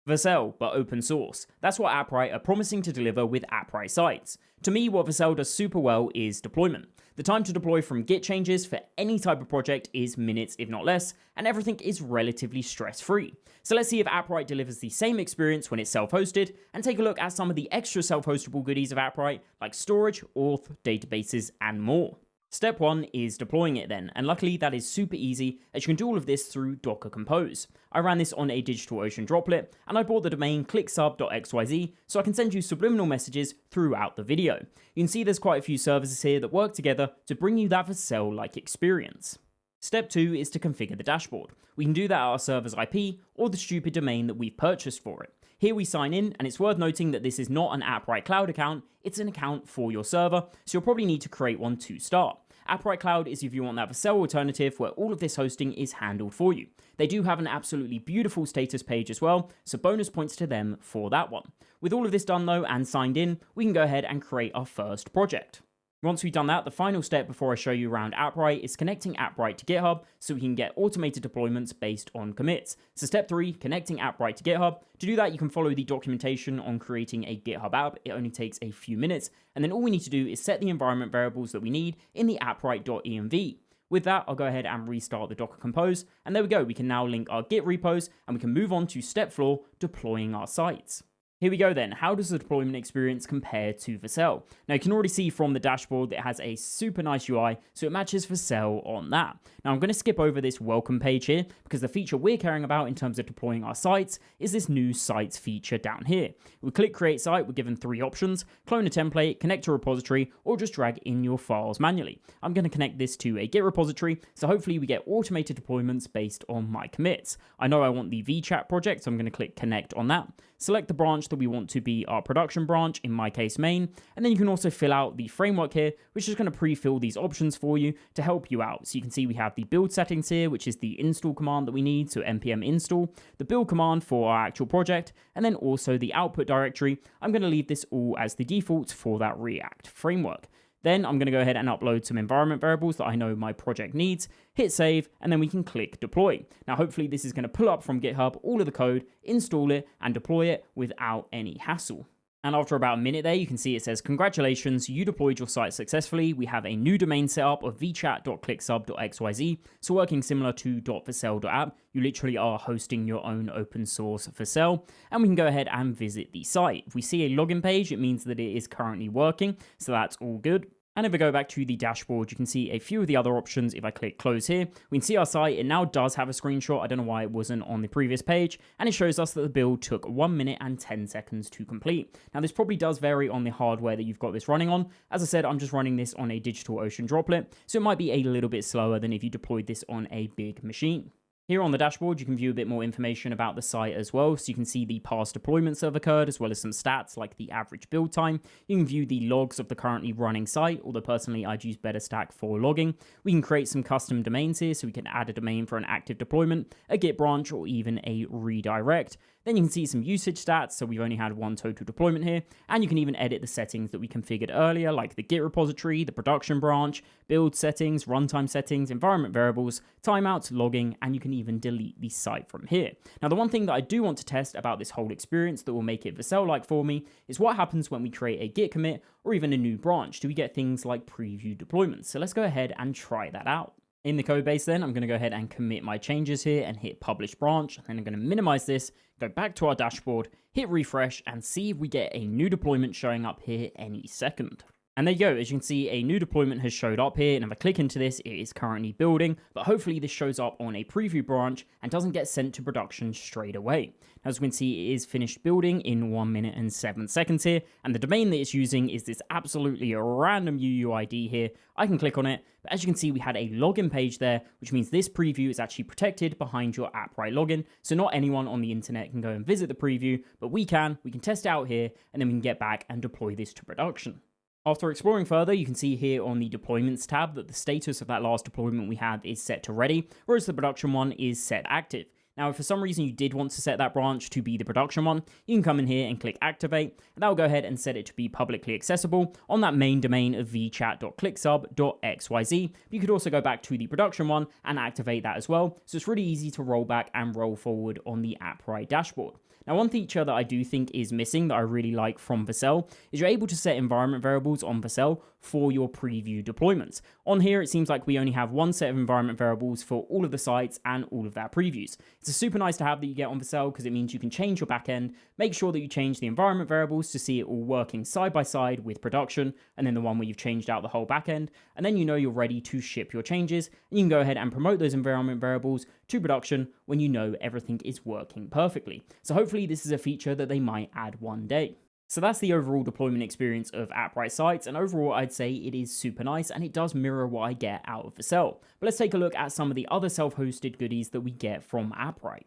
Vercel, but open source. That's what AppWrite are promising to deliver with AppWrite Sites. To me, what Vercel does super well is deployment. The time to deploy from Git changes for any type of project is minutes, if not less, and everything is relatively stress-free. So let's see if AppWrite delivers the same experience when it's self-hosted, and take a look at some of the extra self-hostable goodies of AppWrite, like storage, auth, databases, and more. Step 1 is deploying it then, and luckily that is super easy as you can do all of this through Docker Compose. I ran this on a DigitalOcean droplet, and I bought the domain clicksub.xyz so I can send you subliminal messages throughout the video. You can see there's quite a few services here that work together to bring you that Vercel-like experience. Step 2 is to configure the dashboard. We can do that at our server's IP or the stupid domain that we've purchased for it. Here we sign in, and it's worth noting that this is not an AppWrite Cloud account, it's an account for your server, so you'll probably need to create one to start. AppWrite Cloud is if you want that Vercel alternative where all of this hosting is handled for you. They do have an absolutely beautiful status page as well, so bonus points to them for that one. With all of this done though and signed in, we can go ahead and create our first project. Once we've done that, the final step before I show you around AppWrite is connecting AppWrite to GitHub so we can get automated deployments based on commits. So step 3, connecting AppWrite to GitHub. To do that, you can follow the documentation on creating a GitHub app. It only takes a few minutes. And then all we need to do is set the environment variables that we need in the appwrite.env. With that, I'll go ahead and restart the Docker Compose. And there we go. We can now link our Git repos and we can move on to step 4, deploying our sites. Here we go then, how does the deployment experience compare to Vercel? Now you can already see from the dashboard that it has a super nice UI, so it matches Vercel on that. Now I'm going to skip over this welcome page here, because the feature we're caring about in terms of deploying our sites is this new sites feature down here. We click create site, we're given 3 options: clone a template, connect to a repository, or just drag in your files manually. I'm going to connect this to a Git repository, so hopefully we get automated deployments based on my commits. I know I want the vChat project, so I'm going to click connect on that. Select the branch that we want to be our production branch, in my case main, and then you can also fill out the framework here, which is going to pre-fill these options for you to help you out. So you can see we have the build settings here, which is the install command that we need, so npm install, the build command for our actual project, and then also the output directory. I'm going to leave this all as the default for that React framework. Then I'm going to go ahead and upload some environment variables that I know my project needs, hit save, and then we can click deploy. Now, hopefully this is going to pull up from GitHub all of the code, install it, and deploy it without any hassle. And after about a minute there, you can see it says, congratulations, you deployed your site successfully. We have a new domain set up of vchat.clicksub.xyz. So working similar to .vercel.app, you literally are hosting your own open source Vercel. And we can go ahead and visit the site. If we see a login page, it means that it is currently working. So that's all good. And if I go back to the dashboard, you can see a few of the other options. If I click close here, we can see our site. It now does have a screenshot. I don't know why it wasn't on the previous page. And it shows us that the build took 1 minute and 10 seconds to complete. Now, this probably does vary on the hardware that you've got this running on. As I said, I'm just running this on a DigitalOcean droplet, so it might be a little bit slower than if you deployed this on a big machine. Here on the dashboard, you can view a bit more information about the site as well. So you can see the past deployments that have occurred, as well as some stats like the average build time. You can view the logs of the currently running site, although personally I'd use BetterStack for logging. We can create some custom domains here, so we can add a domain for an active deployment, a Git branch, or even a redirect. Then you can see some usage stats, so we've only had 1 total deployment here, and you can even edit the settings that we configured earlier, like the Git repository, the production branch, build settings, runtime settings, environment variables, timeouts, logging, and you can even delete the site from here. Now, the one thing that I do want to test about this whole experience that will make it Vercel-like for me is what happens when we create a Git commit or even a new branch. Do we get things like preview deployments? So let's go ahead and try that out. In the code base then, I'm going to go ahead and commit my changes here and hit publish branch. And then I'm going to minimize this, go back to our dashboard, hit refresh, and see if we get a new deployment showing up here any second. And there you go, as you can see, a new deployment has showed up here, and if I click into this, it is currently building, but hopefully this shows up on a preview branch and doesn't get sent to production straight away. As you can see, it is finished building in 1 minute and 7 seconds here, and the domain that it's using is this absolutely random UUID here. I can click on it, but as you can see, we had a login page there, which means this preview is actually protected behind your AppWrite login, so not anyone on the internet can go and visit the preview, but we can test it out here, and then we can get back and deploy this to production. After exploring further, you can see here on the deployments tab that the status of that last deployment we had is set to ready, whereas the production one is set active. Now, if for some reason you did want to set that branch to be the production one, you can come in here and click activate, and that will go ahead and set it to be publicly accessible on that main domain of vchat.clicksub.xyz. But you could also go back to the production one and activate that as well. So it's really easy to roll back and roll forward on the AppWrite dashboard. Now, one feature that I do think is missing that I really like from Vercel is you're able to set environment variables on Vercel for your preview deployments. On here, it seems like we only have one set of environment variables for all of the sites and all of their previews. It's a super nice to have that you get on Vercel because it means you can change your backend, make sure that you change the environment variables to see it all working side by side with production, and then the one where you've changed out the whole backend, and then you know you're ready to ship your changes, and you can go ahead and promote those environment variables to production when you know everything is working perfectly. So hopefully this is a feature that they might add one day. So that's the overall deployment experience of AppWrite Sites, and overall I'd say it is super nice and it does mirror what I get out of Vercel. But let's take a look at some of the other self-hosted goodies that we get from AppWrite.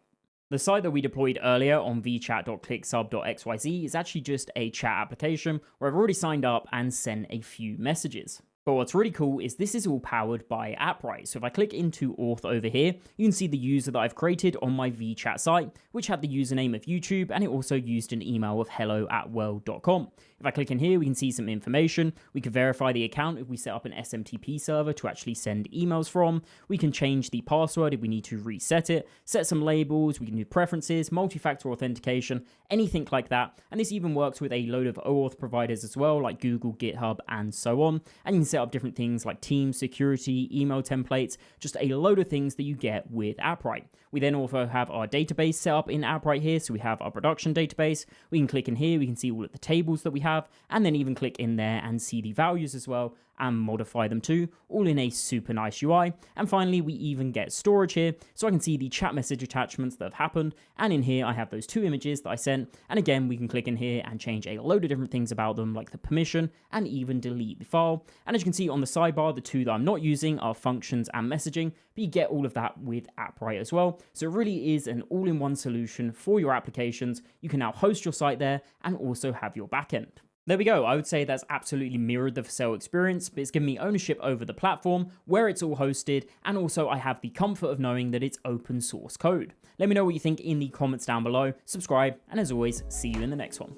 The site that we deployed earlier on vchat.clicksub.xyz is actually just a chat application where I've already signed up and sent a few messages. But what's really cool is this is all powered by AppWrite. So if I click into Auth over here, you can see the user that I've created on my VChat site, which had the username of YouTube, and it also used an email of hello@world.com. If I click in here, we can see some information. We can verify the account if we set up an SMTP server to actually send emails from. We can change the password if we need to reset it, set some labels, we can do preferences, multi-factor authentication, anything like that. And this even works with a load of OAuth providers as well, like Google, GitHub, and so on. And you can set up different things like Teams, security, email templates, just a load of things that you get with AppWrite. We then also have our database set up in AppWrite here. So we have our production database. We can click in here, we can see all of the tables that we have, and then even click in there and see the values as well and modify them too, all in a super nice UI. And finally, we even get storage here, so I can see the chat message attachments that have happened, and in here I have those 2 images that I sent, and again we can click in here and change a load of different things about them, like the permission, and even delete the file. And as you can see on the sidebar, the 2 that I'm not using are functions and messaging, but you get all of that with AppWrite as well. So it really is an all-in-one solution for your applications. You can now host your site there and also have your backend. There we go. I would say that's absolutely mirrored the Vercel experience, but it's given me ownership over the platform, where it's all hosted, and also I have the comfort of knowing that it's open source code. Let me know what you think in the comments down below, subscribe, and as always, see you in the next one.